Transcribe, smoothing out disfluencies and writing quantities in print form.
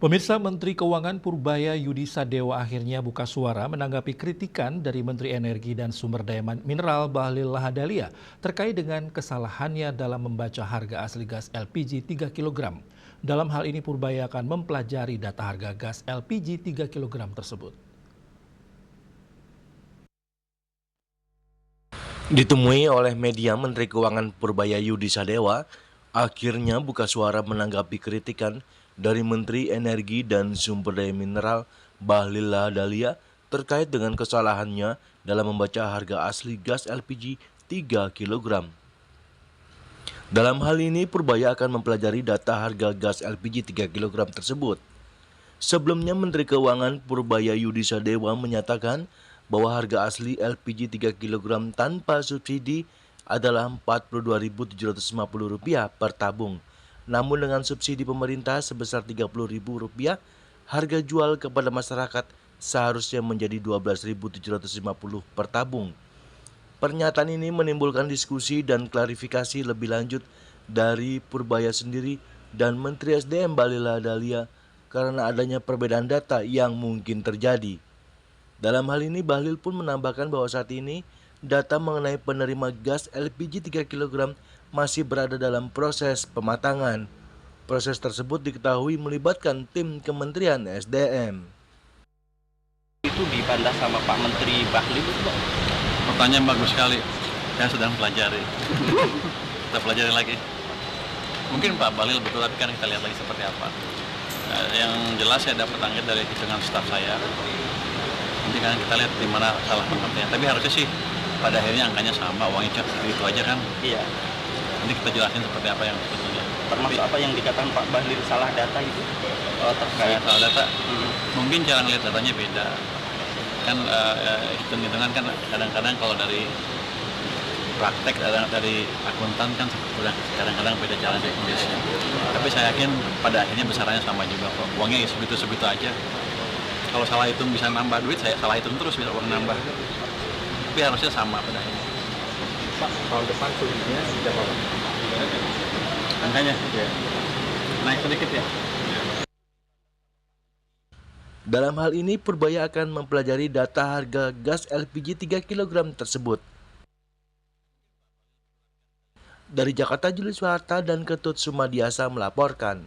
Pemirsa, Menteri Keuangan Purbaya Yudi Sadewa akhirnya buka suara menanggapi kritikan dari Menteri Energi dan Sumber Daya Mineral Bahlil Lahadalia terkait dengan kesalahannya dalam membaca harga asli gas LPG 3 kg. Dalam hal ini Purbaya akan mempelajari data harga gas LPG 3 kg tersebut. Ditemui oleh media, Menteri Keuangan Purbaya Yudi Sadewa akhirnya buka suara menanggapi kritikan dari Menteri Energi dan Sumber Daya Mineral Bahlil Lahadalia terkait dengan kesalahannya dalam membaca harga asli gas LPG 3 kg. Dalam hal ini, Purbaya akan mempelajari data harga gas LPG 3 kg tersebut. Sebelumnya, Menteri Keuangan Purbaya Yudi Sadewa menyatakan bahwa harga asli LPG 3 kg tanpa subsidi adalah Rp42.750 per tabung. Namun dengan subsidi pemerintah sebesar Rp30.000, harga jual kepada masyarakat seharusnya menjadi Rp12.750 per tabung. Pernyataan ini menimbulkan diskusi dan klarifikasi lebih lanjut dari Purbaya sendiri dan Menteri SDM Bahlil Lahadalia karena adanya perbedaan data yang mungkin terjadi. Dalam hal ini, Bahlil pun menambahkan bahwa saat ini data mengenai penerima gas LPG 3 kg masih berada dalam proses pematangan. Proses tersebut diketahui melibatkan tim Kementerian SDM. Itu dibantah sama Pak Menteri Bahlil itu, Pak. Pertanyaan bagus sekali. Saya sedang pelajari. Kita pelajari lagi. Mungkin Pak Bahlil betul, tapi kan kita lihat lagi seperti apa. Yang jelas saya dapat angkat dari hitungan staf saya. Nanti kan kita lihat di mana salah pengertian. Tapi harusnya sih pada akhirnya angkanya sama, uangnya itu aja kan. Iya. Nanti kita jelasin seperti apa yang sebetulnya. Termasuk apa yang dikatakan Pak Bahlil salah data itu terkait Salah data. Mungkin cara ngelihat datanya beda. Kan hitung-hitungan kan kadang-kadang kalau dari praktek dari akuntan kan kadang-kadang beda cara definisinya. Tapi saya yakin pada akhirnya besarannya sama juga kok. Uangnya segitu-segitu aja. Kalau salah hitung bisa nambah duit, saya salah hitung terus bisa uang nambah. Tapi harusnya sama pada akhirnya. Pak, tahun depan subsidinya berapa, Pak? Angkanya? Ya. Naik sedikit ya. Dalam hal ini, Purbaya akan mempelajari data harga gas LPG 3 kg tersebut. Dari Jakarta, Julius Warta dan Ketut Sumadiasa melaporkan.